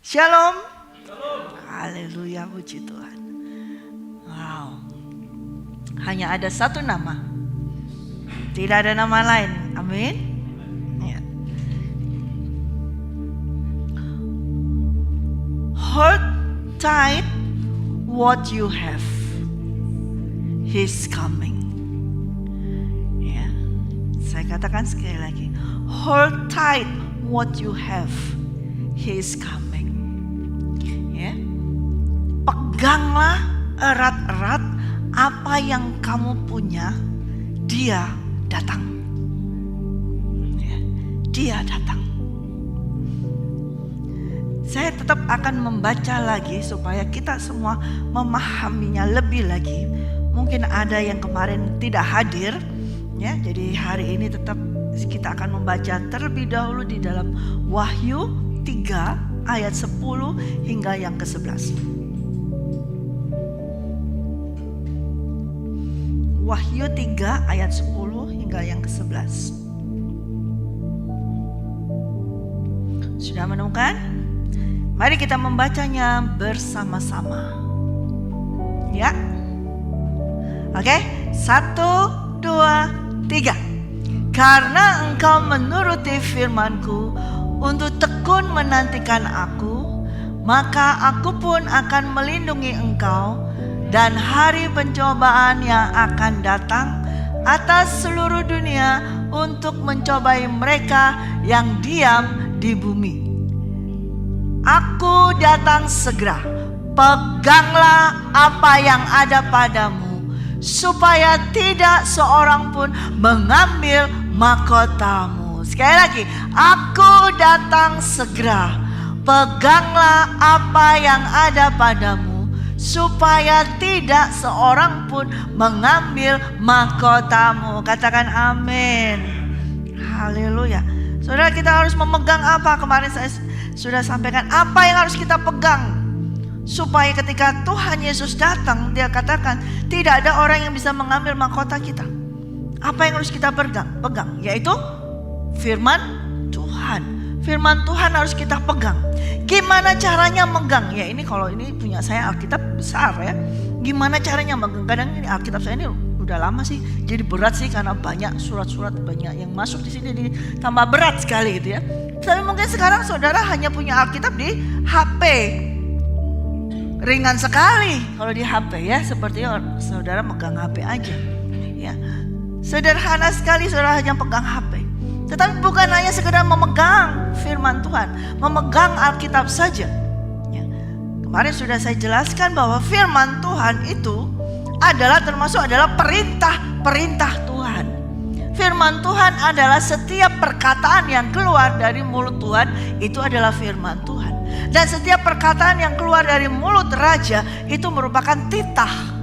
Shalom. Haleluya, puji Tuhan. Wow. Hanya ada satu nama. Tidak ada nama lain. Amin. Ya. Hold tight what you have. He's coming. Ya. Saya katakan sekali lagi. Hold tight what you have. He's coming. Ya. Peganglah erat-erat apa yang kamu punya. Dia datang. Ya. Dia datang. Saya tetap akan membaca lagi supaya kita semua memahaminya lebih lagi. Mungkin ada yang kemarin tidak hadir, ya. Jadi hari ini tetap kita akan membaca terlebih dahulu di dalam Wahyu 3 ayat 10 hingga yang ke-11. Wahyu 3 ayat 10 hingga yang ke-11. Sudah menemukan? Mari kita membacanya bersama-sama. Ya. Oke, 1, 2, 3. Karena engkau menuruti firman-Ku untuk tekun menantikan Aku, maka Aku pun akan melindungi engkau dan hari pencobaan yang akan datang atas seluruh dunia untuk mencobai mereka yang diam di bumi. Aku datang segera. Peganglah apa yang ada padamu, supaya tidak seorang pun mengambil mahkotamu. Sekali lagi, aku datang segera. Peganglah apa yang ada padamu, supaya tidak seorang pun mengambil mahkotamu. Katakan amin. Haleluya. Saudara, kita harus memegang apa? Kemarin saya sudah sampaikan apa yang harus kita pegang, supaya ketika Tuhan Yesus datang, Dia katakan tidak ada orang yang bisa mengambil mahkota kita. Apa yang harus kita pegang? Yaitu firman Tuhan. Firman Tuhan harus kita pegang. Gimana caranya megang? Ya ini kalau ini punya saya Alkitab besar ya. Gimana caranya megang? Kadang ini Alkitab saya ini udah lama sih, jadi berat sih karena banyak surat-surat, banyak yang masuk di sini, tambah berat sekali gitu ya. Tapi mungkin sekarang saudara hanya punya Alkitab di HP. Ringan sekali kalau di HP ya, seperti saudara megang HP aja. Ya. Sederhana sekali saudara hanya pegang HP. Tetapi bukan hanya sekedar memegang firman Tuhan, memegang Alkitab saja. Ya. Kemarin sudah saya jelaskan bahwa firman Tuhan itu termasuk perintah Tuhan. Firman Tuhan adalah setiap perkataan yang keluar dari mulut Tuhan, itu adalah firman Tuhan. Dan setiap perkataan yang keluar dari mulut raja itu merupakan titah.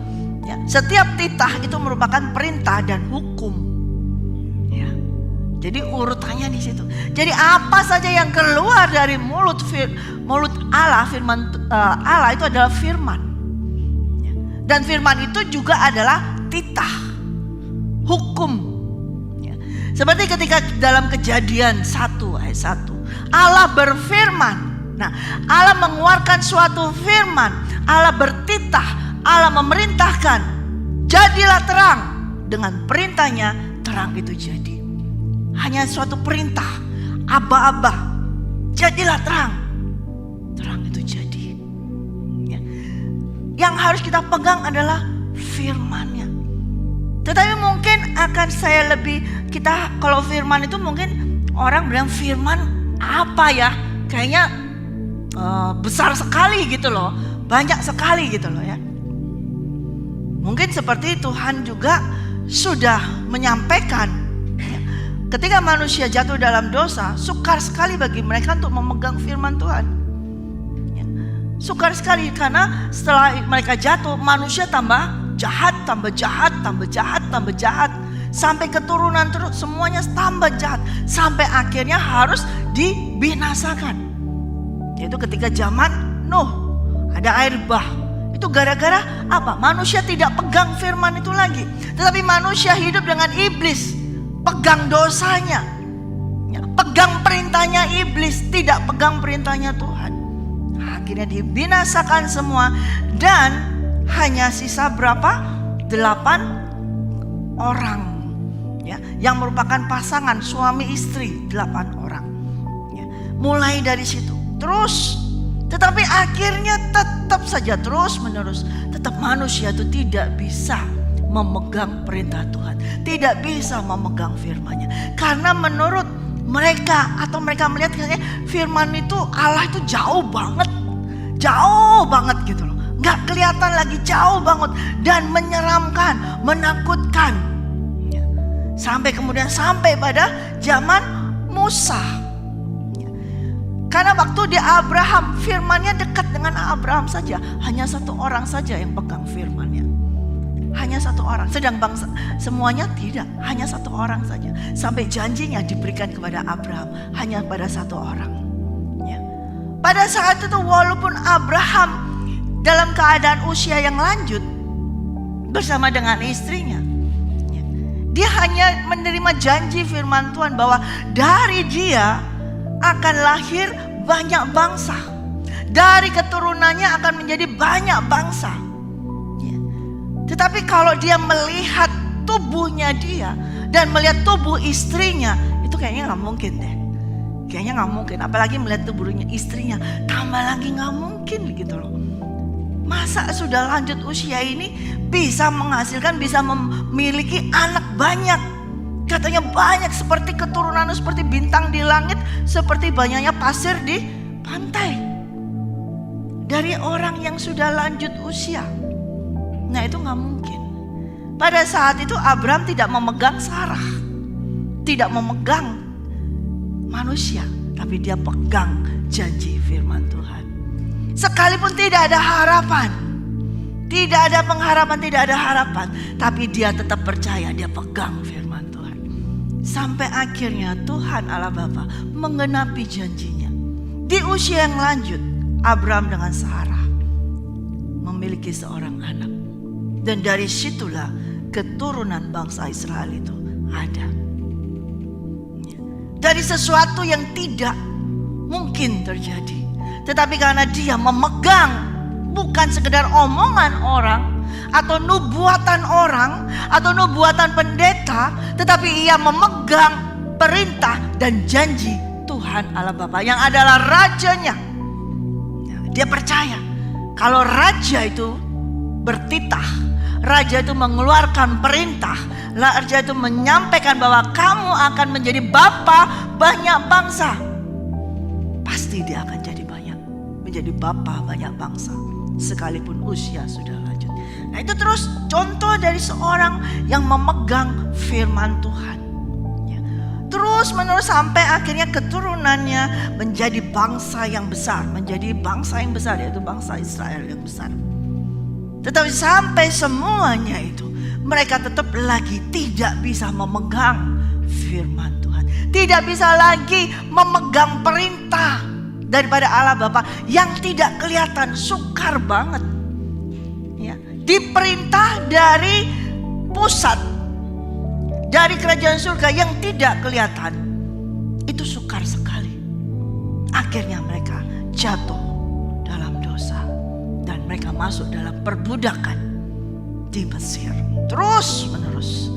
Ya, setiap titah itu merupakan perintah dan hukum. Ya. Jadi urutannya di situ. Jadi apa saja yang keluar dari mulut Allah, firman Allah itu adalah firman. Ya. Dan firman itu juga adalah titah, hukum. Seperti ketika dalam Kejadian 1 ayat 1, Allah berfirman. Nah, Allah mengeluarkan suatu firman, Allah bertitah, Allah memerintahkan, jadilah terang. Dengan perintahnya terang itu jadi. Hanya suatu perintah, aba-aba, jadilah terang. Terang itu jadi. Ya. Yang harus kita pegang adalah firman-Nya. Tetapi mungkin akan saya kalau firman itu mungkin orang bilang firman apa ya? Kayaknya besar sekali gitu loh, banyak sekali gitu loh ya. Mungkin seperti Tuhan juga sudah menyampaikan ya, ketika manusia jatuh dalam dosa, sukar sekali bagi mereka untuk memegang firman Tuhan ya. Sukar sekali karena setelah mereka jatuh, manusia tambah jahat, sampai keturunan terus semuanya tambah jahat, sampai akhirnya harus dibinasakan. Yaitu ketika zaman Nuh, ada air bah. Itu gara-gara apa? Manusia tidak pegang firman itu lagi, tetapi manusia hidup dengan iblis, pegang dosanya, ya, pegang perintahnya iblis, tidak pegang perintahnya Tuhan. akhirnya dibinasakan semua dan hanya sisa berapa? 8 orang ya, yang merupakan pasangan suami istri, 8 orang ya. Mulai dari situ terus, tetapi akhirnya tetap saja terus menerus, tetap manusia itu tidak bisa memegang perintah Tuhan, tidak bisa memegang firman-Nya, karena menurut mereka atau mereka melihat kayaknya firman itu Allah itu jauh banget gitu loh, nggak kelihatan lagi, jauh banget dan menyeramkan, menakutkan. Sampai kemudian sampai pada zaman Musa. Karena waktu di Abraham, firman-Nya dekat dengan Abraham saja, hanya 1 orang saja yang pegang firman-Nya. Hanya 1 orang, sedang bangsa semuanya tidak, hanya 1 orang saja. Sampai janjinya diberikan kepada Abraham hanya pada 1 orang. Ya. Pada saat itu walaupun Abraham dalam keadaan usia yang lanjut bersama dengan istrinya, ya, dia hanya menerima janji firman Tuhan bahwa dari dia akan lahir banyak bangsa, dari keturunannya akan menjadi banyak bangsa. Tetapi kalau dia melihat tubuhnya dia dan melihat tubuh istrinya, itu kayaknya gak mungkin deh. Kayaknya gak mungkin, apalagi melihat tubuhnya istrinya, tambah lagi gak mungkin gitu loh. Masa sudah lanjut usia ini bisa menghasilkan, bisa memiliki anak banyak. Katanya banyak seperti keturunan, seperti bintang di langit, seperti banyaknya pasir di pantai. Dari orang yang sudah lanjut usia. Nah itu gak mungkin. Pada saat itu Abraham tidak memegang Sarah, tidak memegang manusia, tapi dia pegang janji firman Tuhan. Sekalipun tidak ada harapan, tidak ada pengharapan, tidak ada harapan, tapi dia tetap percaya, dia pegang firman Tuhan. Sampai akhirnya Tuhan Allah Bapa menggenapi janjinya. Di usia yang lanjut, Abraham dengan Sarah memiliki seorang anak. Dan dari situlah keturunan bangsa Israel itu ada. Dari sesuatu yang tidak mungkin terjadi. Tetapi karena dia memegang bukan sekedar omongan orang atau nubuatan orang atau nubuatan pendeta, tetapi ia memegang perintah dan janji Tuhan Allah Bapa yang adalah rajanya. Dia percaya kalau raja itu bertitah, raja itu mengeluarkan perintah, raja itu menyampaikan bahwa kamu akan menjadi bapa banyak bangsa. Pasti dia akan menjadi bapa banyak bangsa sekalipun usia sudah lanjut. Nah itu terus contoh dari seorang yang memegang firman Tuhan. Ya. Terus menerus sampai akhirnya keturunannya menjadi bangsa yang besar, menjadi bangsa yang besar, yaitu bangsa Israel yang besar. Tetapi sampai semuanya itu mereka tetap lagi tidak bisa memegang firman Tuhan. Tidak bisa lagi memegang perintah daripada Allah Bapa yang tidak kelihatan, sukar banget. Ya, diperintah dari pusat, dari kerajaan surga yang tidak kelihatan, itu sukar sekali. Akhirnya mereka jatuh dalam dosa dan mereka masuk dalam perbudakan di Mesir. Terus menerus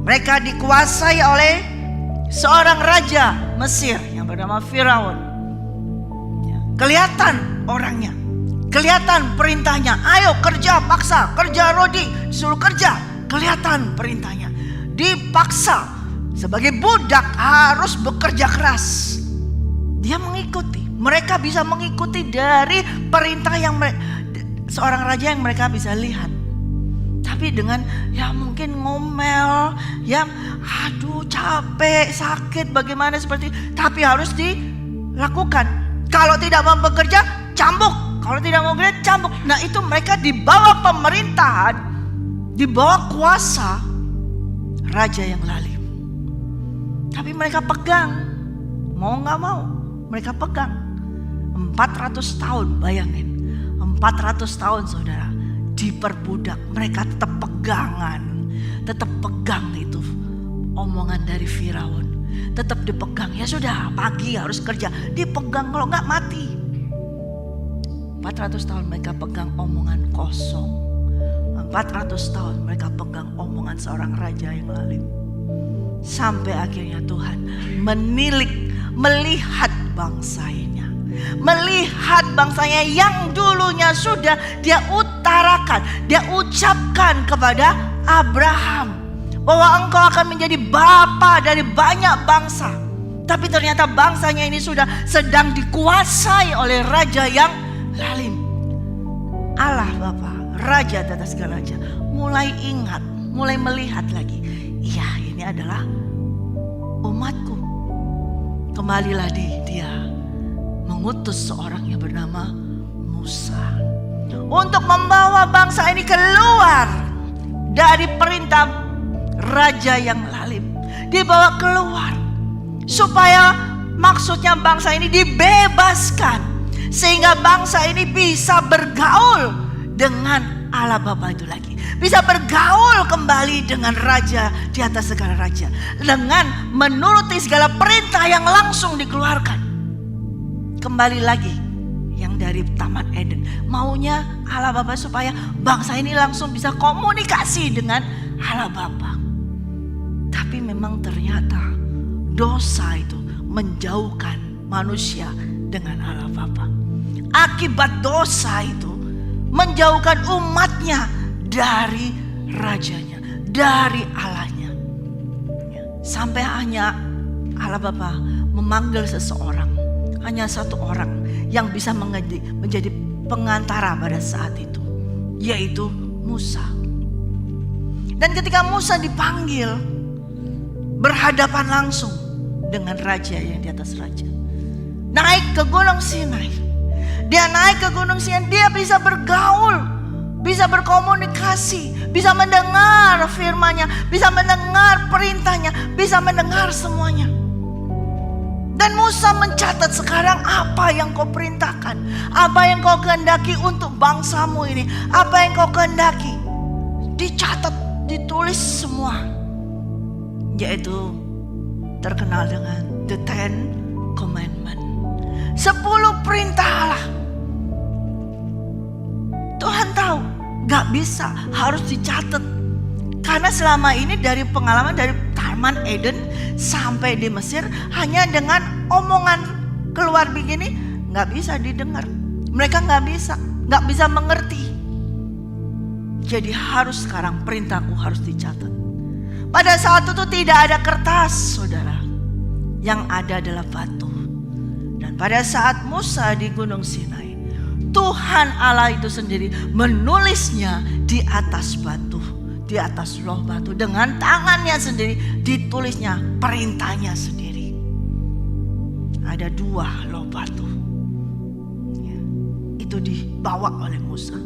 mereka dikuasai oleh seorang raja Mesir yang bernama Firaun. Kelihatan orangnya, kelihatan perintahnya. Ayo kerja, paksa, kerja Rodi, suruh kerja. Kelihatan perintahnya. Dipaksa sebagai budak harus bekerja keras. Dia mengikuti. Mereka bisa mengikuti dari perintah yang seorang raja yang mereka bisa lihat. Tapi dengan ya mungkin ngomel, ya aduh capek, sakit, bagaimana seperti. Tapi harus dilakukan. Kalau tidak mau bekerja, cambuk. Kalau tidak mau bekerja, cambuk. Nah itu mereka di bawah pemerintahan, di bawah kuasa raja yang lalim. Tapi mereka pegang, mau gak mau, mereka pegang. 400 tahun, bayangin. 400 tahun saudara, diperbudak. Mereka tetap pegangan, tetap pegang itu omongan dari Firaun. Tetap dipegang, ya sudah pagi harus kerja, dipegang, kalau enggak mati. 400 tahun mereka pegang omongan kosong. 400 tahun mereka pegang omongan seorang raja yang lalim. Sampai akhirnya Tuhan melihat bangsanya. Melihat bangsanya yang dulunya sudah dia utarakan, dia ucapkan kepada Abraham bahwa engkau akan menjadi bapa dari banyak bangsa. Tapi ternyata bangsanya ini sudah sedang dikuasai oleh raja yang lalim. Allah Bapa, Raja di atas segala raja, mulai ingat, mulai melihat lagi. Iya, ini adalah umatku. Kembalilah dia mengutus seorang yang bernama Musa untuk membawa bangsa ini keluar dari perintah raja yang lalim. Dibawa keluar supaya maksudnya bangsa ini dibebaskan, sehingga bangsa ini bisa bergaul dengan Allah Bapa itu lagi, bisa bergaul kembali dengan raja di atas segala raja, dengan menuruti segala perintah yang langsung dikeluarkan. Kembali lagi yang dari Taman Eden, maunya Allah Bapa supaya bangsa ini langsung bisa komunikasi dengan Allah Bapa. Tapi memang ternyata dosa itu menjauhkan manusia dengan Allah Bapa. Akibat dosa itu menjauhkan umatnya dari rajanya, dari Allahnya. Sampai hanya Allah Bapa memanggil seseorang, hanya satu orang yang bisa menjadi pengantara pada saat itu, yaitu Musa. Dan ketika Musa dipanggil, berhadapan langsung dengan raja yang di atas raja, naik ke Gunung Sinai. Dia naik ke Gunung Sinai, dia bisa bergaul, bisa berkomunikasi, bisa mendengar firman-Nya, bisa mendengar perintahnya, bisa mendengar semuanya. Dan Musa mencatat sekarang apa yang kau perintahkan, apa yang kau kehendaki untuk bangsamu ini, apa yang kau kehendaki. Dicatat, ditulis semua, yaitu terkenal dengan The 10 Commandment, 10 perintah Allah. Tuhan tahu gak bisa, harus dicatat. Karena selama ini dari pengalaman dari Taman Eden sampai di Mesir, hanya dengan omongan keluar begini gak bisa didengar. Mereka gak bisa mengerti. Jadi harus sekarang perintahku harus dicatat. Pada saat itu tidak ada kertas, saudara. Yang ada adalah batu. Dan pada saat Musa di Gunung Sinai, Tuhan Allah itu sendiri menulisnya di atas batu, di atas loh batu. Dengan tangannya sendiri ditulisnya perintahnya sendiri. Ada 2 loh batu, itu dibawa oleh Musa.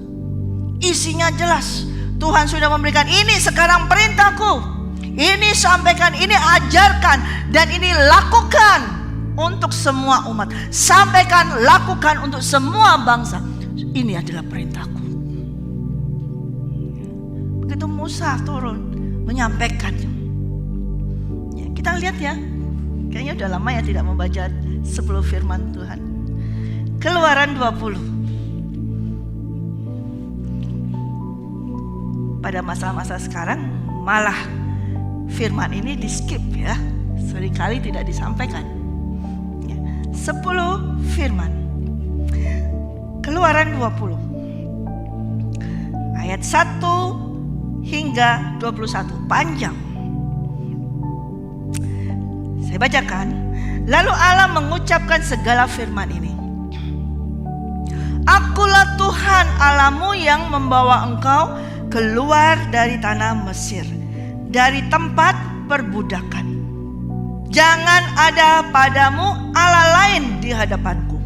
Isinya jelas, Tuhan sudah memberikan, ini sekarang perintahku, ini sampaikan, ini ajarkan, dan ini lakukan untuk semua umat. Sampaikan, lakukan untuk semua bangsa. Ini adalah perintahku. Begitu Musa turun menyampaikan. Ya, kita lihat ya, kayaknya udah lama ya tidak membaca 10 firman Tuhan. Keluaran 20. Pada masa-masa sekarang malah firman ini di skip ya, seringkali tidak disampaikan. 10 firman. Keluaran 20 ayat 1 hingga 21, panjang. Saya bacakan. Lalu Allah mengucapkan segala firman ini. Akulah Tuhan Allahmu yang membawa engkau keluar dari tanah Mesir, dari tempat perbudakan. Jangan ada padamu Allah lain di hadapanku.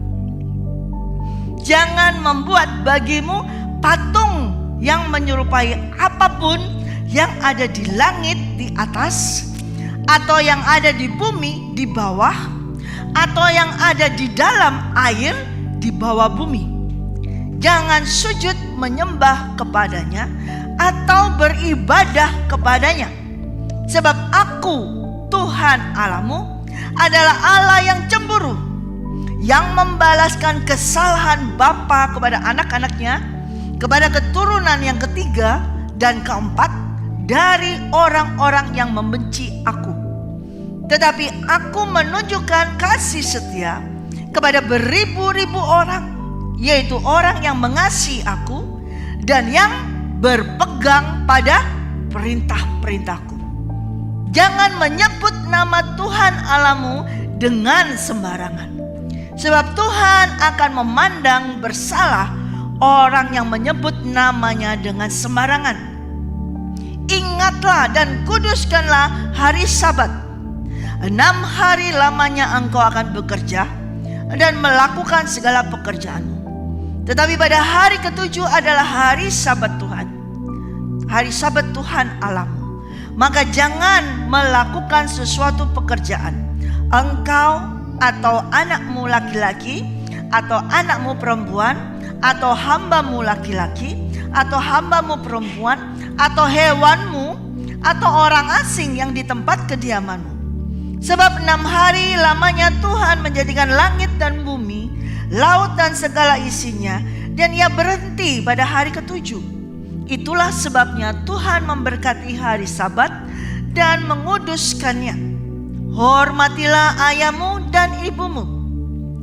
Jangan membuat bagimu patung yang menyerupai apapun yang ada di langit di atas, atau yang ada di bumi di bawah, atau yang ada di dalam air di bawah bumi. Jangan sujud menyembah kepadanya atau beribadah kepadanya. Sebab aku, Tuhan Allahmu, adalah Allah yang cemburu, yang membalaskan kesalahan bapa kepada anak-anaknya, kepada keturunan yang ketiga dan keempat dari orang-orang yang membenci aku. Tetapi aku menunjukkan kasih setia kepada beribu-ribu orang, yaitu orang yang mengasihi aku dan yang berpegang pada perintah-perintahku. Jangan menyebut nama Tuhan Allahmu dengan sembarangan, sebab Tuhan akan memandang bersalah orang yang menyebut namanya dengan sembarangan. Ingatlah dan kuduskanlah hari Sabat. 6 hari lamanya engkau akan bekerja dan melakukan segala pekerjaanmu. Tetapi pada hari ke-7 adalah hari Sabat Tuhan, hari Sabat Tuhan Allahmu. Maka jangan melakukan sesuatu pekerjaan, engkau atau anakmu laki-laki atau anakmu perempuan atau hambamu laki-laki atau hambamu perempuan atau hewanmu atau orang asing yang di tempat kediamanmu. Sebab 6 hari lamanya Tuhan menjadikan langit dan bumi, laut dan segala isinya, dan ia berhenti pada hari ke-7. Itulah sebabnya Tuhan memberkati hari Sabat dan menguduskannya. Hormatilah ayahmu dan ibumu,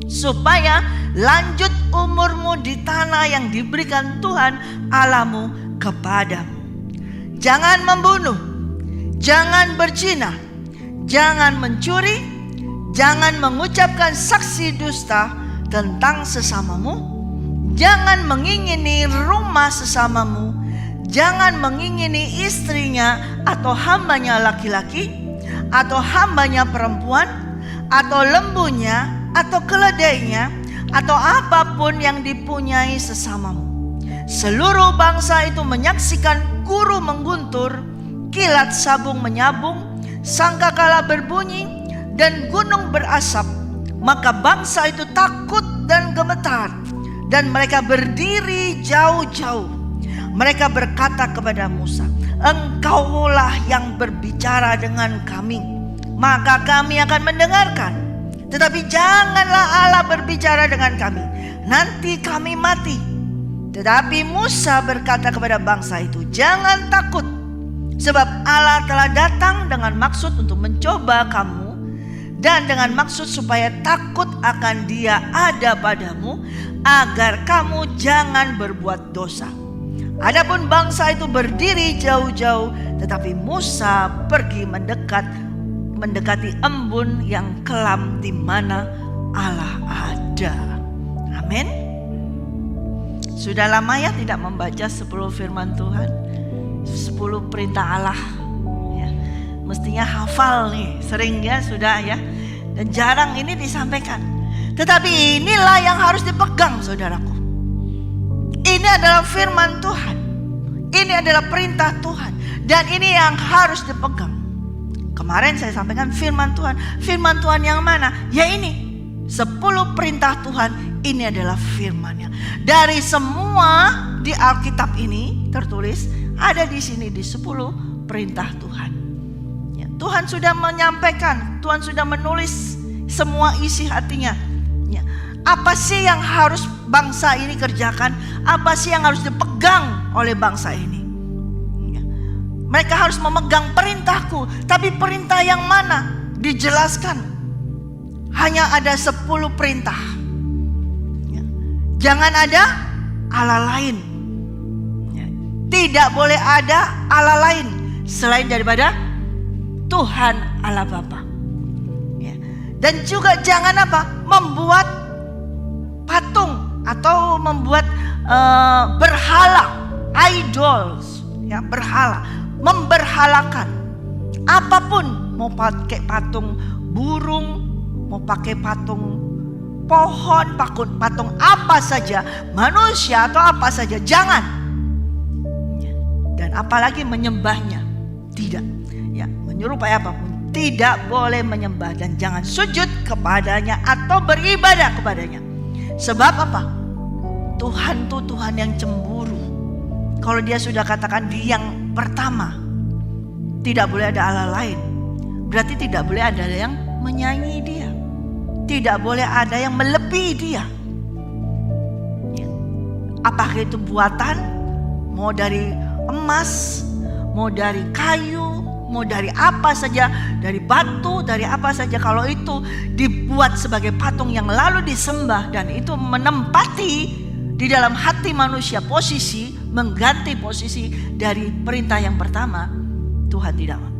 supaya lanjut umurmu di tanah yang diberikan Tuhan Allahmu kepadamu. Jangan membunuh, jangan berzina, jangan mencuri, jangan mengucapkan saksi dusta tentang sesamamu, jangan mengingini rumah sesamamu, jangan mengingini istrinya atau hambanya laki-laki atau hambanya perempuan atau lembunya atau keledainya atau apapun yang dipunyai sesamamu. Seluruh bangsa itu menyaksikan guru mengguntur, kilat sabung menyabung, sangkakala berbunyi, dan gunung berasap. Maka bangsa itu takut dan gemetar, dan mereka berdiri jauh-jauh. Mereka berkata kepada Musa, engkaulah yang berbicara dengan kami, maka kami akan mendengarkan. Tetapi janganlah Allah berbicara dengan kami, nanti kami mati. Tetapi Musa berkata kepada bangsa itu, jangan takut, sebab Allah telah datang dengan maksud untuk mencoba kamu, dan dengan maksud supaya takut akan Dia ada padamu, agar kamu jangan berbuat dosa. Adapun bangsa itu berdiri jauh-jauh, tetapi Musa pergi mendekati embun yang kelam di mana Allah ada. Amin. Sudah lama ya tidak membaca 10 firman Tuhan, 10 perintah Allah ya. Mestinya hafal nih, sering ya sudah ya, dan jarang ini disampaikan. Tetapi inilah yang harus dipegang, saudaraku. Ini adalah firman Tuhan, ini adalah perintah Tuhan, dan ini yang harus dipegang. Kemarin saya sampaikan firman Tuhan. Firman Tuhan yang mana? Ya ini 10 perintah Tuhan. Ini adalah firman-Nya. Dari semua di Alkitab ini tertulis, ada di sini di 10 perintah Tuhan ya, Tuhan sudah menyampaikan, Tuhan sudah menulis semua isi hatinya ya. Apa sih yang harus bangsa ini kerjakan? Apa sih yang harus dipegang oleh bangsa ini ya. Mereka harus memegang perintahku. Tapi perintah yang mana? Dijelaskan. Hanya ada 10 perintah ya. Jangan ada Allah lain ya. Tidak boleh ada Allah lain selain daripada Tuhan Allah Bapa ya. Dan juga jangan apa? Membuat patung atau membuat berhala, idols ya, berhala, memberhalakan apapun. Mau pakai patung burung, mau pakai patung pohon, patung apa saja, manusia atau apa saja, jangan. Dan apalagi menyembahnya, tidak. Ya, menyerupai apapun, tidak boleh menyembah dan jangan sujud kepadanya atau beribadah kepadanya. Sebab apa? Tuhan itu Tuhan yang cemburu. Kalau Dia sudah katakan Dia yang pertama, tidak boleh ada Allah lain, berarti tidak boleh ada yang menyaingi Dia. Tidak boleh ada yang melebihi dia. Ya. Apakah itu buatan, mau dari emas, mau dari kayu, mau dari apa saja, dari batu, dari apa saja. Kalau itu dibuat sebagai patung yang lalu disembah dan itu menempati di dalam hati manusia posisi, mengganti posisi dari perintah yang pertama, Tuhan tidak mau.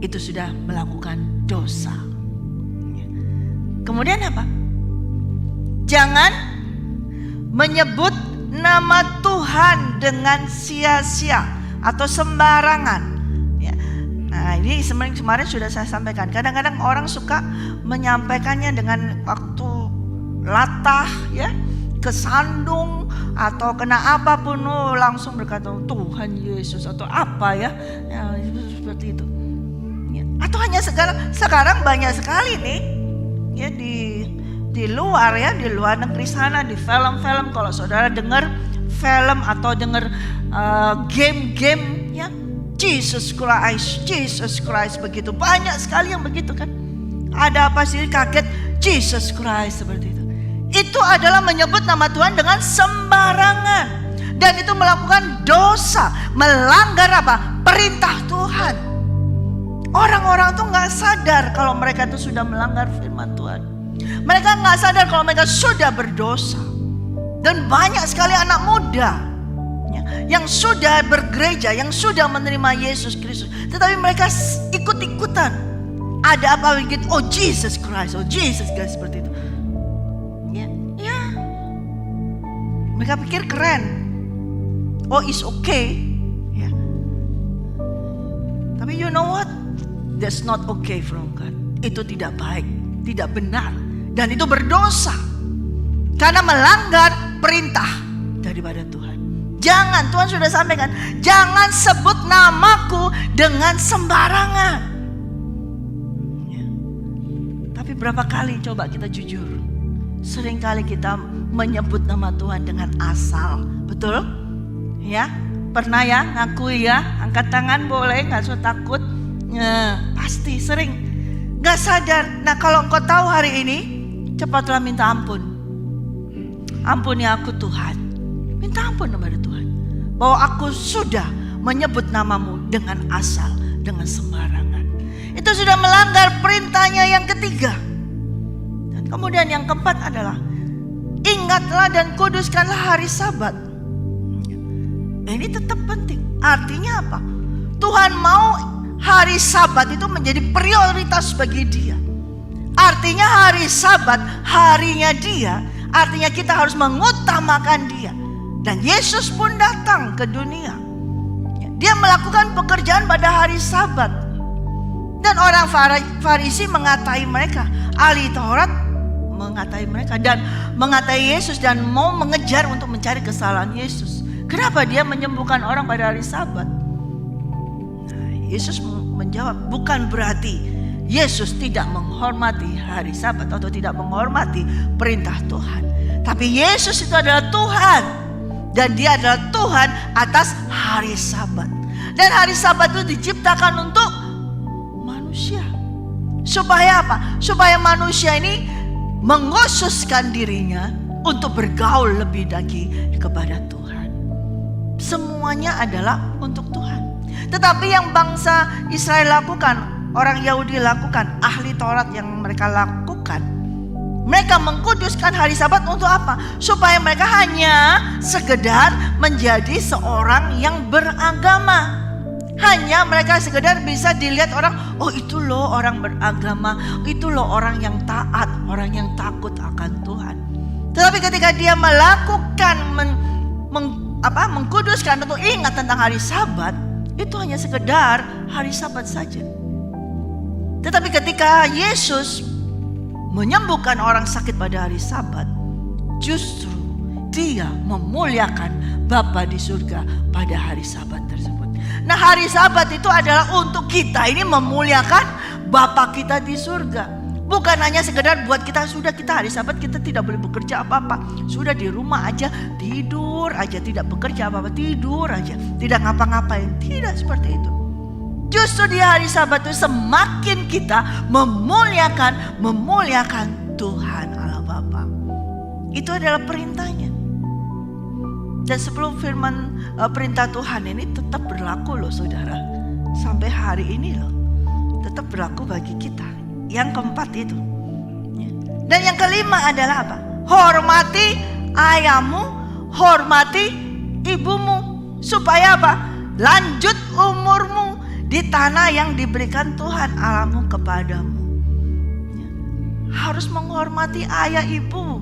Itu sudah melakukan dosa. Kemudian apa? Jangan menyebut nama Tuhan dengan sia-sia atau sembarangan. Ya. Nah, ini kemarin sudah saya sampaikan. Kadang-kadang orang suka menyampaikannya dengan waktu latah, ya, kesandung atau kena apapun, langsung berkata Tuhan Yesus atau apa ya, seperti itu. Ya. Atau hanya sekarang banyak sekali nih, ya di luar, ya, di luar negeri sana, di film-film, kalau saudara dengar film atau dengar game-game, ya, Jesus Christ begitu. Banyak sekali yang begitu kan. Ada apa sih, kaget Jesus Christ seperti itu. Itu adalah menyebut nama Tuhan dengan sembarangan. Dan itu melakukan dosa, melanggar apa? Perintah Tuhan. Orang-orang tuh gak sadar kalau mereka itu sudah melanggar firman Tuhan. Mereka gak sadar kalau mereka sudah berdosa. Dan banyak sekali anak muda, ya, yang sudah bergereja, yang sudah menerima Yesus Kristus, tetapi mereka ikut-ikutan. Ada apa begitu? Oh Jesus Christ seperti itu. Ya. Mereka pikir keren. Oh it's okay. Ya. Tapi you know what? That's not okay from God. Itu tidak baik, tidak benar, dan itu berdosa karena melanggar perintah daripada Tuhan. Jangan, Tuhan sudah sampaikan, jangan sebut namaku dengan sembarangan. Ya. Tapi berapa kali coba kita jujur, seringkali kita menyebut nama Tuhan dengan asal, betul? Ya, pernah ya ngakui ya, angkat tangan boleh, nggak usah takut. Ya, pasti sering gak sadar. Nah, kalau engkau tahu hari ini, cepatlah minta ampun. Ampuni aku Tuhan. Minta ampun kepada Tuhan bahwa aku sudah menyebut namamu dengan asal, dengan sembarangan. Itu sudah melanggar perintahnya yang ketiga. Dan kemudian yang keempat adalah ingatlah dan kuduskanlah hari Sabat. Ini tetap penting. Artinya apa? Tuhan mau hari Sabat itu menjadi prioritas bagi dia. Artinya hari Sabat, harinya dia. Artinya kita harus mengutamakan dia. Dan Yesus pun datang ke dunia. Dia melakukan pekerjaan pada hari Sabat. Dan orang Farisi mengatai mereka, ahli Taurat mengatai mereka dan mengatai Yesus dan mau mengejar untuk mencari kesalahan Yesus. Kenapa dia menyembuhkan orang pada hari Sabat? Yesus menjawab, bukan berarti Yesus tidak menghormati hari Sabat atau tidak menghormati perintah Tuhan. Tapi Yesus itu adalah Tuhan. Dan dia adalah Tuhan atas hari Sabat. Dan hari Sabat itu diciptakan untuk manusia. Supaya apa? Supaya manusia ini mengkhususkan dirinya untuk bergaul lebih lagi kepada Tuhan. Semuanya adalah untuk Tuhan. Tetapi yang bangsa Israel lakukan, orang Yahudi lakukan, ahli Taurat yang mereka lakukan, mereka mengkuduskan hari Sabat untuk apa? Supaya mereka hanya sekedar menjadi seorang yang beragama. Hanya mereka sekedar bisa dilihat orang, oh itu loh orang beragama, itu loh orang yang taat, orang yang takut akan Tuhan. Tetapi ketika dia melakukan mengkuduskan atau ingat tentang hari Sabat, itu hanya sekedar hari Sabat saja. Tetapi ketika Yesus menyembuhkan orang sakit pada hari Sabat, justru dia memuliakan Bapa di surga pada hari Sabat tersebut. Nah, hari Sabat itu adalah untuk kita ini memuliakan Bapa kita di surga. Bukan hanya sekedar buat kita, sudah kita hari Sabat kita tidak boleh bekerja apa-apa. Sudah di rumah aja, tidur aja, tidak bekerja apa-apa, tidur aja, tidak ngapa-ngapain. Tidak seperti itu. Justru di hari Sabat itu semakin kita memuliakan Tuhan Allah Bapa. Itu adalah perintahnya. Dan sebelum perintah Tuhan ini tetap berlaku loh saudara. Sampai hari ini loh. Tetap berlaku bagi kita. Yang keempat itu. Dan yang kelima adalah apa? Hormati ayahmu, hormati ibumu. Supaya apa? Lanjut umurmu di tanah yang diberikan Tuhan Allahmu kepadamu. Harus menghormati ayah ibu.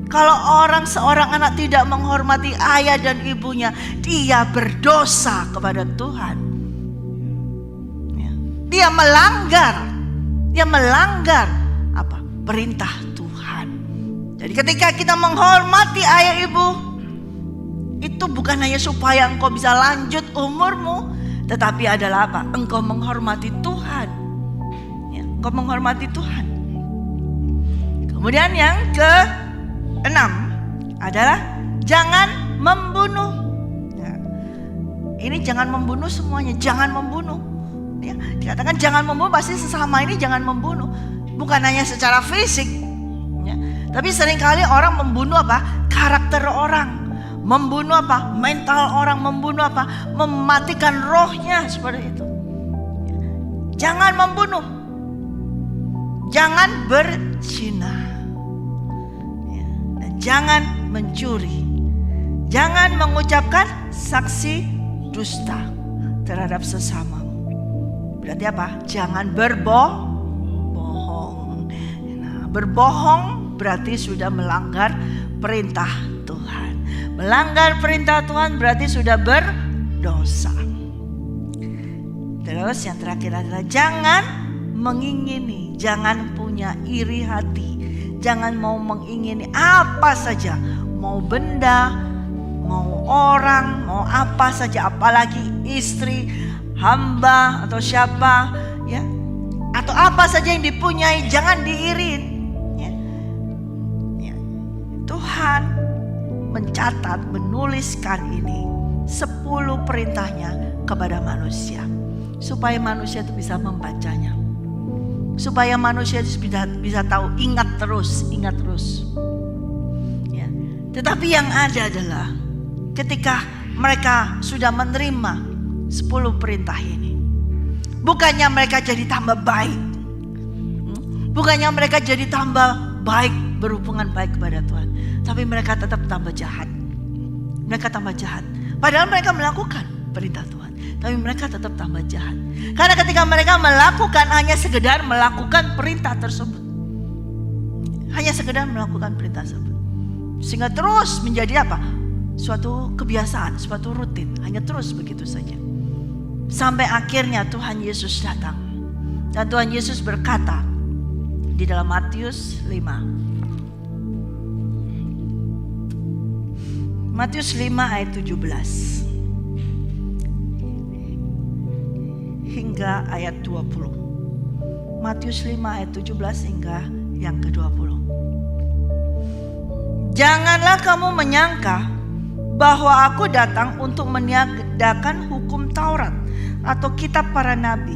Kalau seorang anak tidak menghormati ayah dan ibunya, dia berdosa kepada Tuhan. Dia melanggar apa? Perintah Tuhan. Jadi ketika kita menghormati ayah ibu, itu bukan hanya supaya engkau bisa lanjut umurmu, tetapi adalah apa? Engkau menghormati Tuhan. Engkau menghormati Tuhan. Kemudian yang ke-6 adalah jangan membunuh. Ini jangan membunuh semuanya, jangan membunuh. Dikatakan jangan membunuh, pasti sesama ini jangan membunuh. Bukan hanya secara fisik, tapi seringkali orang membunuh apa? Karakter orang. Membunuh apa? Mental orang. Membunuh apa? Mematikan rohnya, seperti itu. Jangan membunuh. Jangan berzina. Dan jangan mencuri. Jangan mengucapkan saksi dusta terhadap sesamamu. Berarti apa? Jangan berbohong. Nah, berbohong berarti sudah melanggar perintah Tuhan. Melanggar perintah Tuhan berarti sudah berdosa. Terus yang terakhir adalah jangan mengingini, jangan punya iri hati. Jangan mau mengingini apa saja, mau benda, mau orang, mau apa saja, apalagi istri, hamba atau siapa, ya, atau apa saja yang dipunyai, jangan diirin. Tuhan mencatat, menuliskan ini 10 perintahnya kepada manusia, supaya manusia itu bisa membacanya, supaya manusia itu bisa tahu, ingat terus. Ya. Tetapi yang ada adalah ketika mereka sudah menerima 10 perintah ini, bukannya mereka jadi tambah baik, bukannya mereka jadi tambah baik, berhubungan baik kepada Tuhan, tapi mereka tetap tambah jahat. Mereka tambah jahat. Padahal mereka melakukan perintah Tuhan, tapi mereka tetap tambah jahat. Karena ketika mereka melakukan, hanya sekedar melakukan perintah tersebut, hanya sekedar melakukan perintah tersebut, sehingga terus menjadi apa? Suatu kebiasaan, suatu rutin, hanya terus begitu saja. Sampai akhirnya Tuhan Yesus datang. Dan Tuhan Yesus berkata di dalam Matius 5. Matius 5 ayat 17 hingga ayat 20. Matius 5 ayat 17 hingga yang ke-20. Janganlah kamu menyangka bahwa aku datang untuk meniadakan hukum Taurat atau kitab para nabi.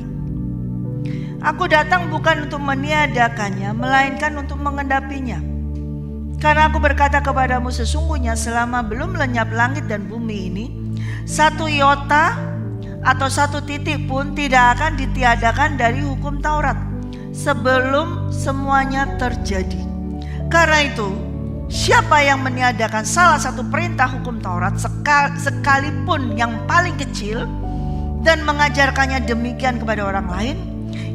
Aku datang bukan untuk meniadakannya, melainkan untuk mengendapinya. Karena aku berkata kepadamu, sesungguhnya selama belum lenyap langit dan bumi ini, satu iota atau satu titik pun tidak akan ditiadakan dari hukum Taurat sebelum semuanya terjadi. Karena itu, siapa yang meniadakan salah satu perintah hukum Taurat sekalipun yang paling kecil dan mengajarkannya demikian kepada orang lain,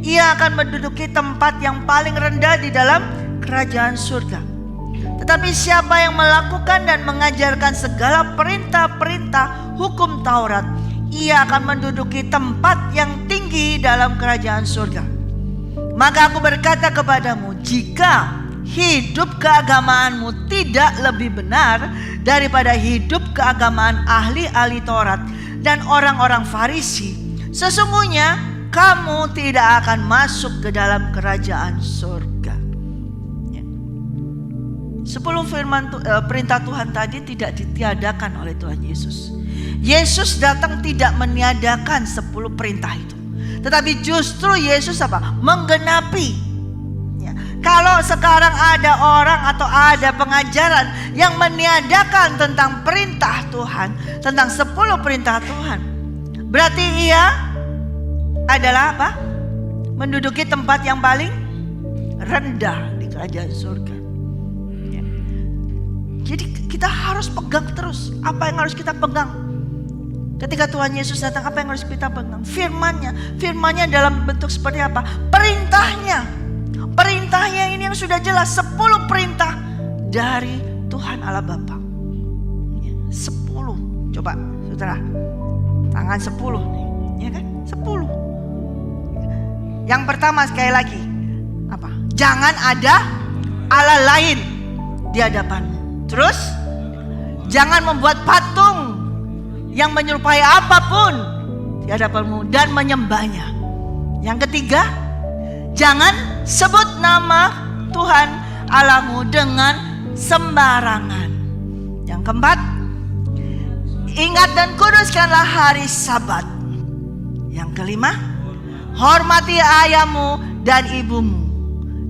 ia akan menduduki tempat yang paling rendah di dalam kerajaan surga. Tetapi siapa yang melakukan dan mengajarkan segala perintah-perintah hukum Taurat, ia akan menduduki tempat yang tinggi dalam kerajaan surga. Maka aku berkata kepadamu, jika hidup keagamaanmu tidak lebih benar daripada hidup keagamaan ahli-ahli Taurat dan orang-orang Farisi, sesungguhnya kamu tidak akan masuk ke dalam kerajaan surga. 10 perintah Tuhan tadi tidak ditiadakan oleh Tuhan Yesus. Yesus datang tidak meniadakan 10 perintah itu, tetapi justru Yesus apa? Menggenapi. Ya. Kalau sekarang ada orang atau ada pengajaran yang meniadakan tentang perintah Tuhan, tentang 10 perintah Tuhan, berarti ia adalah apa? Menduduki tempat yang paling rendah di kerajaan surga. Ya. Jadi kita harus pegang terus apa yang harus kita pegang. Ketika Tuhan Yesus datang, apa yang harus kita pegang? Firman-Nya. Firman-Nya dalam bentuk seperti apa? Perintahnya. Perintahnya ini yang sudah jelas, 10 perintah dari Tuhan Allah Bapa. 10. Coba saudara, tangan 10 nih, ya kan? 10. Yang pertama sekali lagi, apa? Jangan ada Allah lain di hadapanmu. Terus, jangan membuat patung yang menyerupai apapun di hadapanmu dan menyembahnya. Yang ketiga, jangan sebut nama Tuhan Allahmu dengan sembarangan. Yang keempat, ingat dan kuduskanlah hari Sabat. Yang kelima, hormati ayahmu dan ibumu.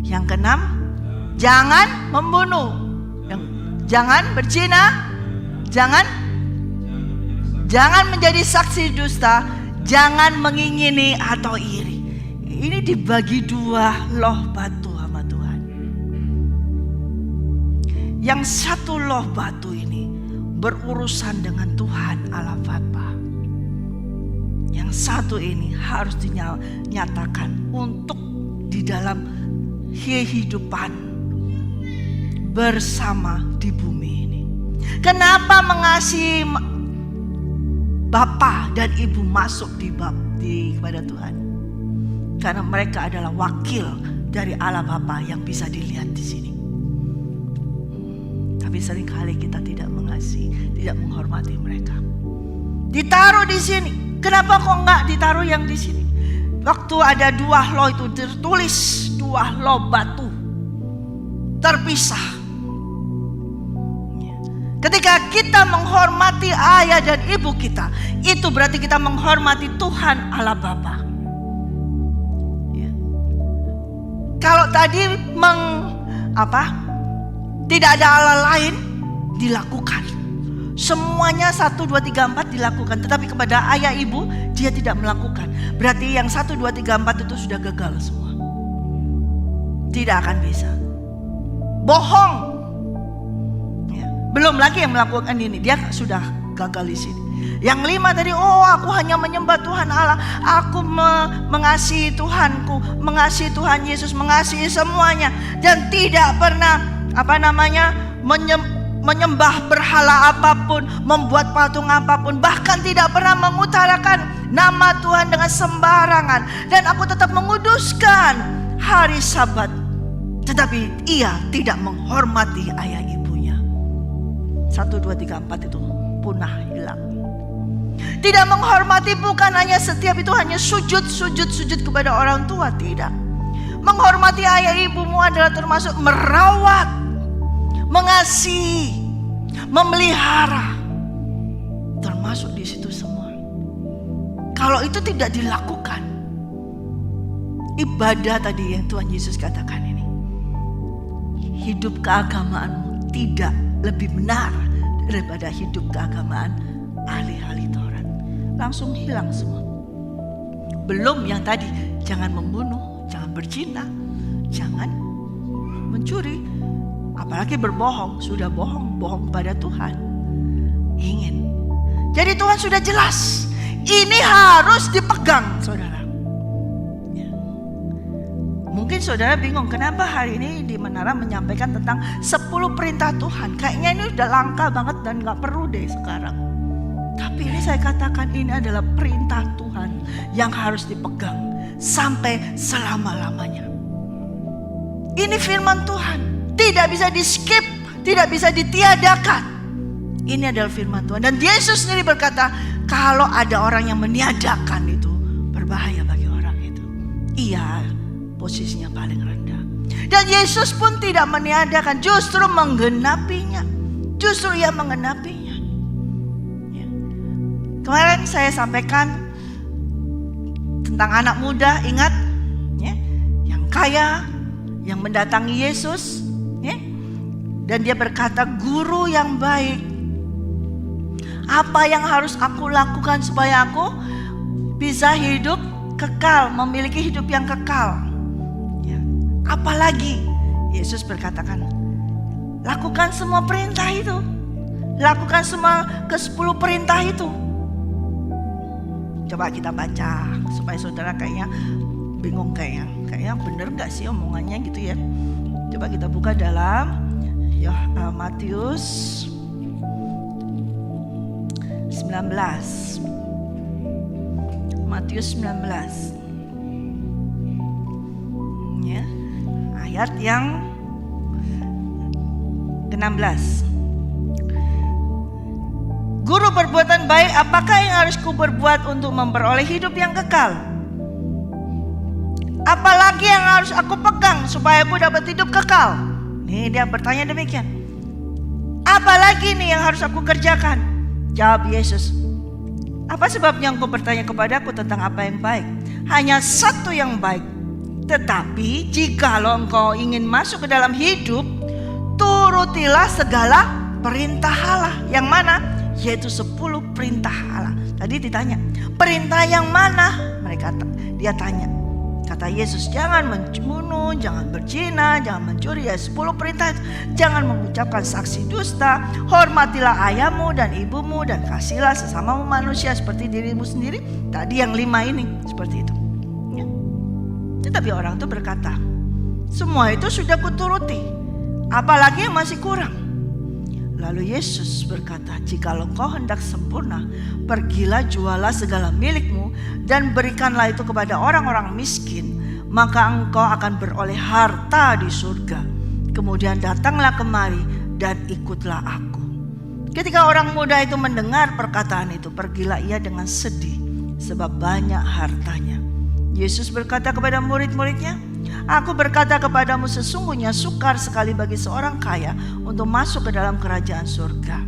Yang keenam, jangan membunuh, jangan berzina, jangan menjadi saksi dusta, jangan mengingini atau iri. Ini dibagi 2 loh batu sama Tuhan. Yang satu loh batu ini berurusan dengan Tuhan Allah Bapa. Yang satu ini harus dinyatakan untuk di dalam kehidupan bersama di bumi ini. Kenapa mengasihi Bapa dan Ibu masuk kepada Tuhan? Karena mereka adalah wakil dari Allah Bapa yang bisa dilihat di sini. Tapi seringkali kita tidak mengasihi, tidak menghormati mereka. Ditaruh di sini. Kenapa kok enggak ditaruh yang di sini? Waktu ada 2 loh itu tertulis 2 loh batu terpisah. Ketika kita menghormati ayah dan ibu kita, itu berarti kita menghormati Tuhan Allah Bapa. Ya. Kalau tadi tidak ada Allah lain, dilakukan. Semuanya 1, 2, 3, 4 dilakukan. Tetapi kepada ayah ibu, dia tidak melakukan. Berarti yang 1, 2, 3, 4 itu sudah gagal semua. Tidak akan bisa. Bohong. Belum lagi yang melakukan ini, dia sudah gagal di sini. Yang 5 tadi, aku hanya menyembah Tuhan Allah, aku mengasihi Tuhanku, mengasihi Tuhan Yesus, mengasihi semuanya, dan tidak pernah menyembah berhala apapun, membuat patung apapun, bahkan tidak pernah mengutarakan nama Tuhan dengan sembarangan. Dan aku tetap menguduskan hari Sabat, tetapi ia tidak menghormati ayah ibunya. 1, 2, 3, 4 itu punah, hilang. Tidak menghormati bukan hanya setiap itu hanya sujud kepada orang tua, tidak. Menghormati ayah ibumu adalah termasuk merawat, mengasihi, memelihara, termasuk di situ semua. Kalau itu tidak dilakukan, ibadah tadi yang Tuhan Yesus katakan ini, hidup keagamaanmu tidak lebih benar daripada hidup keagamaan ahli-ahli Taurat. Langsung hilang semua. Belum yang tadi, jangan membunuh, jangan berzina, jangan mencuri, apalagi berbohong. Sudah bohong pada Tuhan. Ingin. Jadi Tuhan sudah jelas, ini harus dipegang, saudara. Mungkin saudara bingung, kenapa hari ini di Menara menyampaikan tentang 10 perintah Tuhan. Kayaknya ini udah langka banget dan gak perlu deh sekarang. Tapi ini saya katakan ini adalah perintah Tuhan yang harus dipegang sampai selama-lamanya. Ini firman Tuhan, tidak bisa di skip, tidak bisa ditiadakan. Ini adalah firman Tuhan. Dan Yesus sendiri berkata, kalau ada orang yang meniadakan itu, berbahaya bagi orang itu. Ia posisinya paling rendah. Dan Yesus pun tidak meniadakan, justru menggenapinya. Justru ia menggenapinya. Ya. Kemarin saya sampaikan tentang anak muda, ingat ya, yang kaya, yang mendatangi Yesus ya, dan dia berkata, guru yang baik, apa yang harus aku lakukan supaya aku bisa hidup kekal, memiliki hidup yang kekal ya. Apalagi Yesus berkatakan, lakukan semua perintah itu, lakukan semua ke-10 perintah itu. Coba kita baca supaya saudara kayaknya bingung, kayaknya bener gak sih omongannya gitu ya. Coba kita buka dalam Matius 19. Matius 19 ya, ayat yang ke-16. Guru perbuatan baik, apakah yang harus kuperbuat untuk memperoleh hidup yang kekal? Apalagi yang harus aku pegang supaya aku dapat hidup kekal? Nih dia bertanya demikian. Apalagi nih yang harus aku kerjakan? Jawab Yesus, apa sebabnya engkau bertanya kepadaku tentang apa yang baik? Hanya satu yang baik. Tetapi jikalau engkau ingin masuk ke dalam hidup, turutilah segala perintah Allah. Yang mana? Yaitu 10 perintah Allah. Tadi ditanya, perintah yang mana? Dia tanya. Kata Yesus, jangan membunuh, jangan berzina, jangan mencuri. Ya 10 perintah itu. Jangan mengucapkan saksi dusta, hormatilah ayahmu dan ibumu, dan kasihlah sesamamu manusia seperti dirimu sendiri. Tadi yang 5 ini seperti itu ya. Tetapi orang itu berkata, semua itu sudah kuturuti, apalagi yang masih kurang. Lalu Yesus berkata, jikalau kau hendak sempurna, pergilah jualah segala milikmu dan berikanlah itu kepada orang-orang miskin, maka engkau akan beroleh harta di surga. Kemudian datanglah kemari dan ikutlah aku. Ketika orang muda itu mendengar perkataan itu, pergilah ia dengan sedih sebab banyak hartanya. Yesus berkata kepada murid-muridnya, aku berkata kepadamu, sesungguhnya sukar sekali bagi seorang kaya untuk masuk ke dalam kerajaan surga.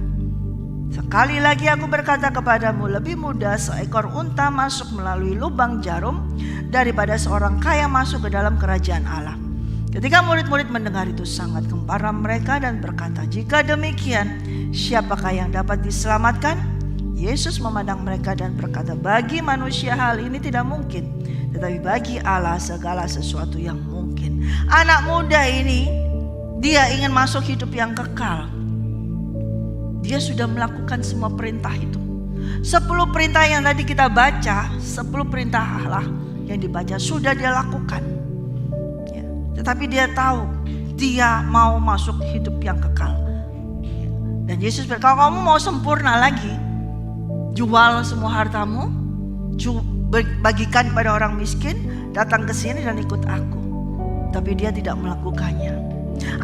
Sekali lagi aku berkata kepadamu, lebih mudah seekor unta masuk melalui lubang jarum daripada seorang kaya masuk ke dalam kerajaan Allah. Ketika murid-murid mendengar itu, sangat gempara mereka dan berkata, jika demikian, siapakah yang dapat diselamatkan? Yesus memandang mereka dan berkata, bagi manusia hal ini tidak mungkin, tetapi bagi Allah segala sesuatu yang mungkin. Anak muda ini, dia ingin masuk hidup yang kekal. Dia sudah melakukan semua perintah itu. 10 perintah yang tadi kita baca, 10 perintah Allah yang dibaca sudah dia lakukan ya. Tetapi dia tahu dia mau masuk hidup yang kekal ya. Dan Yesus berkata, kalau kamu mau sempurna lagi, jual semua hartamu, bagikan kepada orang miskin, datang ke sini dan ikut aku. Tapi dia tidak melakukannya.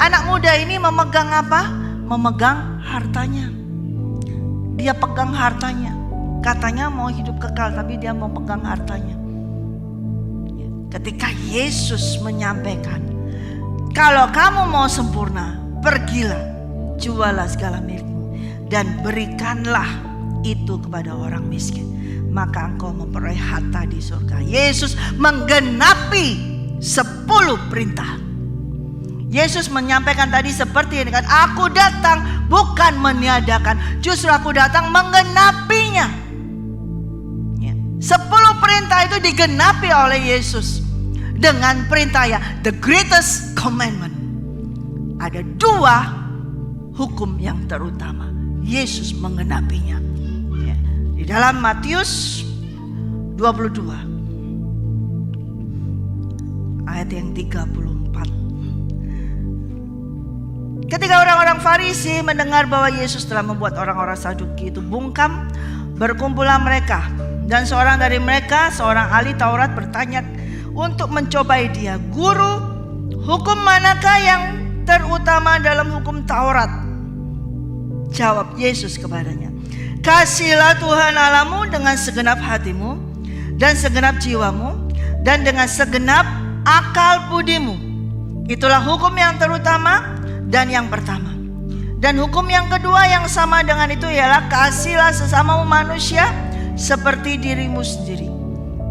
Anak muda ini memegang apa? Memegang hartanya. Dia pegang hartanya. Katanya mau hidup kekal, tapi dia memegang hartanya. Ketika Yesus menyampaikan, kalau kamu mau sempurna, pergilah, jualah segala milikmu dan berikanlah itu kepada orang miskin, maka engkau memperoleh harta di surga. Yesus menggenapi 10 perintah. Yesus menyampaikan tadi seperti ini kan, aku datang bukan meniadakan, justru aku datang menggenapinya. 10 perintah itu digenapi oleh Yesus dengan perintah ya, the greatest commandment. Ada 2 hukum yang terutama, Yesus menggenapinya. Di dalam Matius 22 ayat yang 34. Ketika orang-orang Farisi mendengar bahwa Yesus telah membuat orang-orang Saduki itu bungkam, berkumpullah mereka. Dan seorang dari mereka, seorang ahli Taurat, bertanya untuk mencobai dia, guru, hukum manakah yang terutama dalam hukum Taurat? Jawab Yesus kepadanya, kasihlah Tuhan Allahmu dengan segenap hatimu dan segenap jiwamu dan dengan segenap akal budimu. Itulah hukum yang terutama dan yang pertama. Dan hukum yang kedua yang sama dengan itu ialah kasihlah sesamamu manusia seperti dirimu sendiri.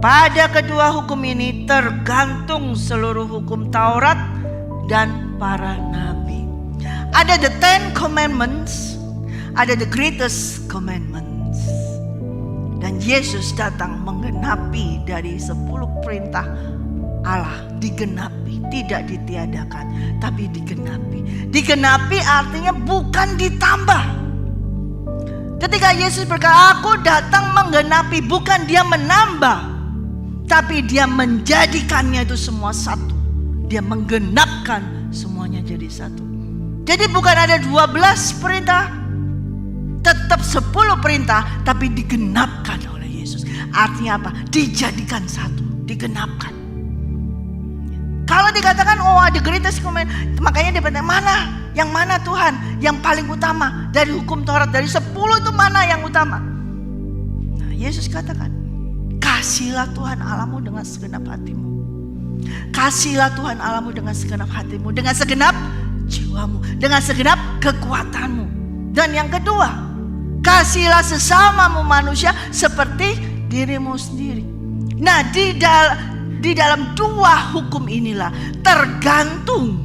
Pada kedua hukum ini tergantung seluruh hukum Taurat dan para nabi. Ada the 10 commandments, ada the greatest commandments. Dan Yesus datang menggenapi dari 10 perintah Allah, digenapi, tidak ditiadakan, tapi digenapi. Digenapi artinya bukan ditambah. Ketika Yesus berkata, aku datang menggenapi, bukan dia menambah, tapi dia menjadikannya itu semua satu. Dia menggenapkan semuanya jadi satu. Jadi bukan ada 12 perintah, tetap 10 perintah, tapi digenapkan oleh Yesus. Artinya apa? Dijadikan satu, digenapkan. Kalau dikatakan the greatest command, makanya dia bertanya, mana? Yang mana Tuhan? Yang paling utama dari hukum Taurat, dari 10 itu mana yang utama? Nah, Yesus katakan, kasihlah Tuhan Allahmu dengan segenap hatimu. Kasihlah Tuhan Allahmu dengan segenap hatimu, dengan segenap jiwamu, dengan segenap kekuatanmu. Dan yang kedua, kasihlah sesamamu manusia seperti dirimu sendiri. Nah, di dalam dua hukum inilah tergantung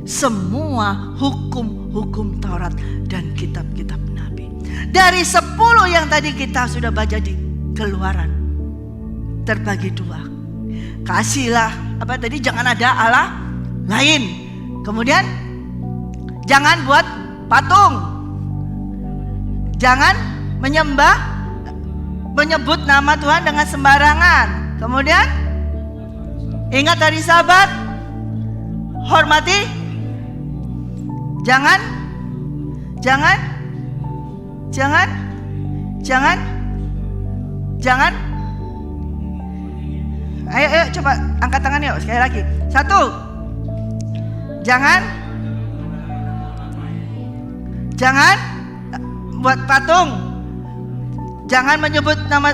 semua hukum-hukum Taurat dan kitab-kitab Nabi. Dari 10 yang tadi kita sudah baca di Keluaran, terbagi dua. Kasihlah, apa tadi? Jangan ada Allah lain. Kemudian jangan buat patung. Jangan menyebut nama Tuhan dengan sembarangan. Kemudian ingat hari Sabat, hormati. Jangan Ayo coba angkat tangan yuk sekali lagi. 1. Jangan buat patung. Jangan menyebut nama.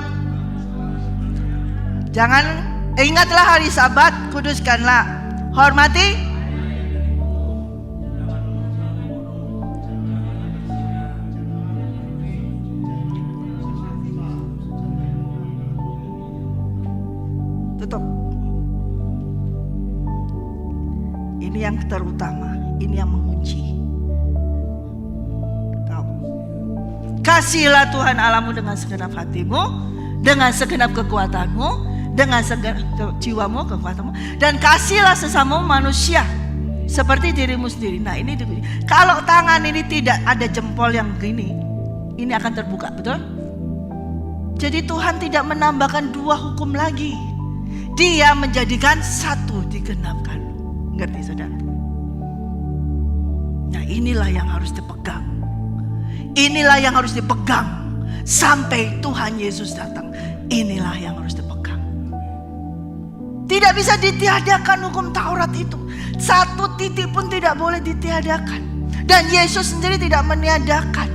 Ingatlah hari Sabat, kuduskanlah. Hormati. Tutup. Ini yang terutama, ini yang mengunci. Kasihlah Tuhan Allahmu dengan segenap hatimu, dengan segenap kekuatanmu, dengan segenap jiwamu, kekuatanmu, dan kasihlah sesamamu manusia seperti dirimu sendiri. Nah, ini kalau tangan ini tidak ada jempol yang gini, ini akan terbuka, betul? Jadi Tuhan tidak menambahkan 2 hukum lagi. Dia menjadikan 1, digenapkan. Ngerti saudara? Nah, inilah yang harus dipegang. Inilah yang harus dipegang sampai Tuhan Yesus datang. Inilah yang harus dipegang. Tidak bisa ditiadakan hukum Taurat itu. 1 titik pun tidak boleh ditiadakan. Dan Yesus sendiri tidak meniadakan.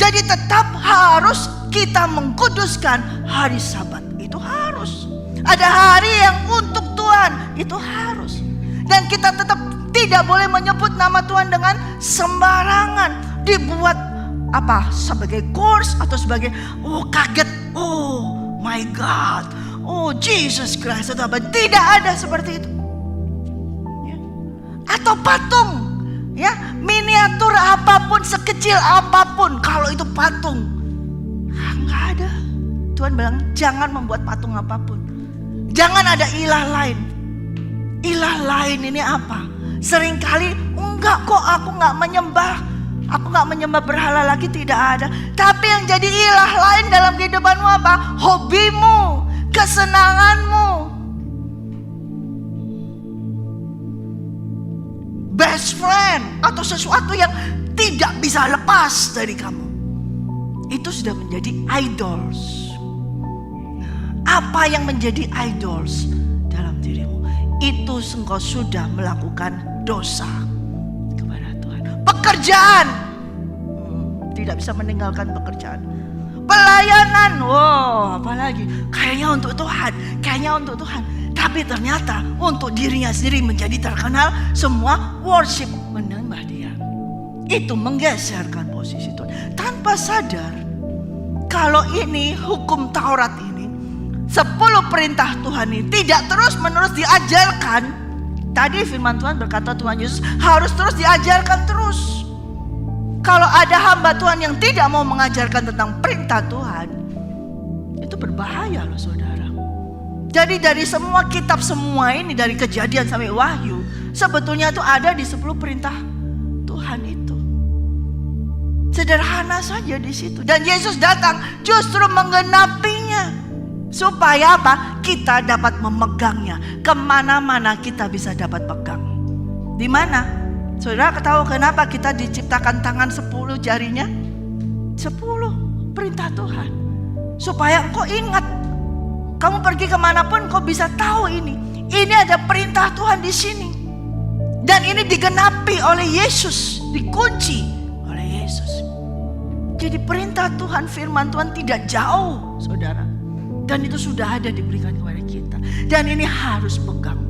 Jadi tetap harus kita mengkuduskan hari Sabat. Itu harus. Ada hari yang untuk Tuhan, itu harus. Dan kita tetap tidak boleh menyebut nama Tuhan dengan sembarangan. Dibuat apa? Sebagai course atau sebagai kaget. Oh my God. Oh Jesus Christ atau apa? Tidak ada seperti itu. Ya. Atau patung. Ya, miniatur apapun, sekecil apapun, kalau itu patung. Enggak ada. Tuhan bilang jangan membuat patung apapun. Jangan ada ilah lain. Ilah lain ini apa? Seringkali enggak kok, aku enggak menyembah. Aku enggak menyembah berhala lagi, tidak ada. Tapi yang jadi ilah lain dalam kehidupanmu apa? Hobimu, kesenanganmu, best friend, atau sesuatu yang tidak bisa lepas dari kamu. Itu sudah menjadi idols. Apa yang menjadi idols dalam dirimu, itu engkau sudah melakukan dosa kepada Tuhan. Pekerjaan, tidak bisa meninggalkan pekerjaan. Pelayanan, apalagi kayaknya untuk Tuhan, tapi ternyata untuk dirinya sendiri menjadi terkenal. Semua worship menyembah Dia. Itu menggeserkan posisi Tuhan tanpa sadar. kalau ini hukum Taurat ini, 10 perintah Tuhan ini tidak terus menerus diajarkan. Tadi firman Tuhan berkata Tuhan Yesus harus terus diajarkan terus. Kalau ada hamba Tuhan yang tidak mau mengajarkan tentang perintah Tuhan, itu berbahaya loh saudara. Jadi dari semua kitab semua ini, dari Kejadian sampai Wahyu, sebetulnya itu ada di 10 perintah Tuhan itu. Sederhana saja di situ. Dan Yesus datang justru menggenapinya. Supaya apa? Kita dapat memegangnya. Kemana-mana kita bisa dapat pegang. Di mana? Saudara tahu kenapa kita diciptakan tangan 10 jarinya? 10 perintah Tuhan. Supaya engkau ingat. Kamu pergi kemanapun kau bisa tahu ini. Ini ada perintah Tuhan di sini. Dan ini digenapi oleh Yesus. Dikunci oleh Yesus. Jadi perintah Tuhan, firman Tuhan tidak jauh saudara. Dan itu sudah ada diberikan kepada kita. Dan ini harus pegang.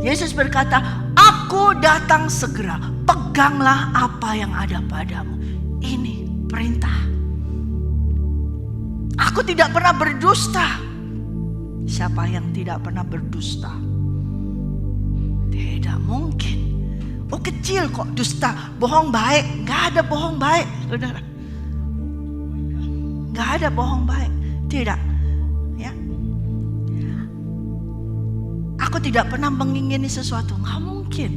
Yesus berkata, aku datang segera. Peganglah apa yang ada padamu. Ini perintah. Aku tidak pernah berdusta. Siapa yang tidak pernah berdusta? Tidak mungkin. Oh kecil kok dusta. Bohong baik. Gak ada bohong baik saudara. Gak ada bohong baik. Tidak. Ya. Aku tidak pernah mengingini sesuatu. Gak mungkin.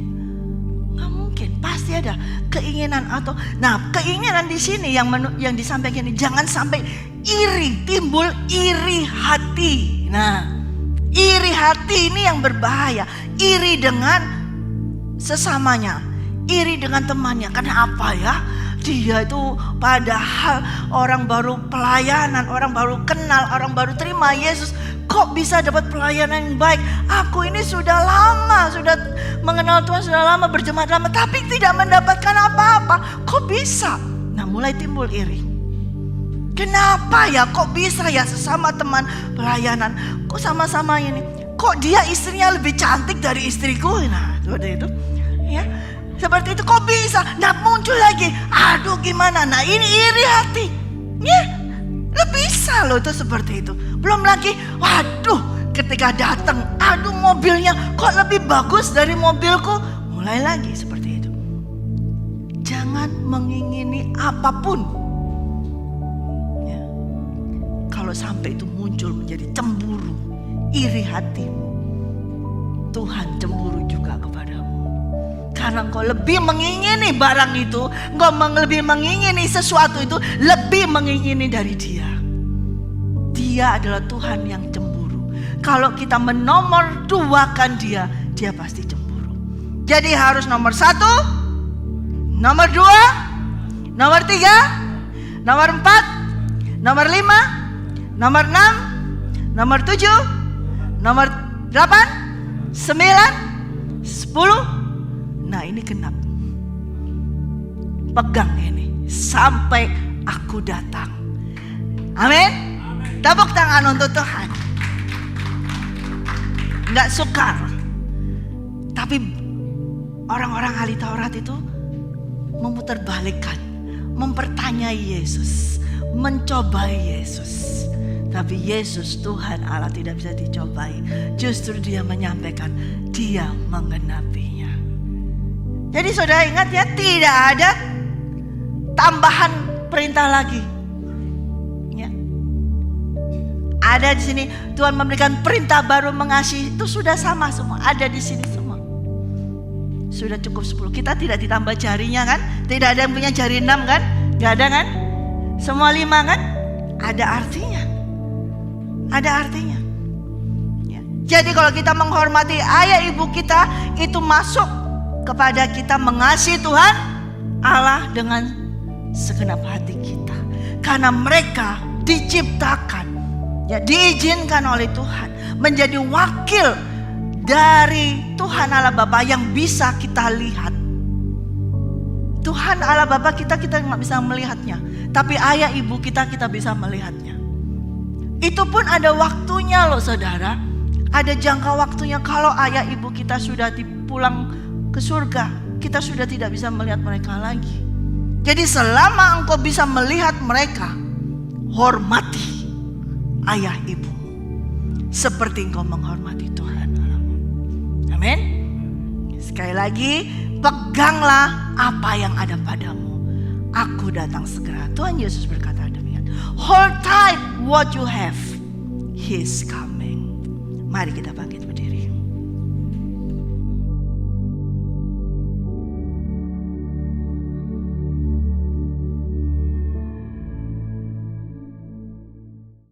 Gak mungkin. Pasti ada keinginan atau. Nah keinginan di sini yang disampaikan ini. Jangan sampai iri. Timbul iri hati. Nah iri hati ini yang berbahaya. Iri dengan sesamanya. Iri dengan temannya. Karena apa ya? Dia itu padahal orang baru pelayanan, orang baru kenal, orang baru terima Yesus. Kok bisa dapat pelayanan yang baik? Aku ini sudah lama, sudah mengenal Tuhan, sudah lama berjemaat lama, tapi tidak mendapatkan apa-apa. Kok bisa? Nah mulai timbul iri. Kenapa ya? Kok bisa ya sesama teman pelayanan? Kok sama-sama ini? Kok dia istrinya lebih cantik dari istriku? Nah seperti itu ya. Seperti itu kok bisa? Nah muncul lagi. Aduh gimana? Nah ini iri hati. Ya, lo bisa loh itu seperti itu. Belum lagi, waduh ketika datang, aduh mobilnya kok lebih bagus dari mobilku. Mulai lagi seperti itu. Jangan mengingini apapun. Ya. Kalau sampai itu muncul menjadi cemburu, iri hatimu, Tuhan cemburu juga kepadamu. Karena engkau lebih mengingini barang itu, engkau lebih mengingini sesuatu itu, lebih mengingini dari dia. Dia adalah Tuhan yang cemburu. Kalau kita menomor duakan dia, dia pasti cemburu. Jadi harus nomor 1, nomor 2, nomor 3, nomor 4, nomor 5, nomor 6, nomor 7, nomor 8, 9, 10. Nah ini genap. Pegang ini sampai aku datang. Amin. Tepuk tangan untuk Tuhan. Gak sukar. Tapi orang-orang ahli Taurat itu memutarbalikkan, mempertanyai Yesus, mencobai Yesus. Tapi Yesus Tuhan Allah tidak bisa dicobai. Justru dia menyampaikan, dia menggenapinya. Jadi saudara ingat ya, tidak ada tambahan perintah lagi. Ya. Ada di sini Tuhan memberikan perintah baru mengasihi, itu sudah sama semua, ada di sini semua. Sudah cukup 10. Kita tidak ditambah jarinya kan? Tidak ada yang punya jari 6 kan? Gak ada kan? Semua 5 kan? Ada artinya. Ada artinya. Ya. Jadi kalau kita menghormati ayah ibu kita, itu masuk kepada kita mengasihi Tuhan Allah dengan segenap hati kita. Karena mereka diciptakan, ya diizinkan oleh Tuhan menjadi wakil dari Tuhan Allah Bapa yang bisa kita lihat. Tuhan Allah Bapa kita nggak bisa melihatnya, tapi ayah ibu kita bisa melihatnya. Itu pun ada waktunya loh saudara. Ada jangka waktunya. Kalau ayah ibu kita sudah pulang ke surga, kita sudah tidak bisa melihat mereka lagi. Jadi selama engkau bisa melihat mereka, hormati ayah ibumu seperti engkau menghormati Tuhan Allahmu. Amin. Sekali lagi, peganglah apa yang ada padamu. Aku datang segera. Tuhan Yesus berkata demikian. Hold tight what you have. He is coming. Mari kita bangkit.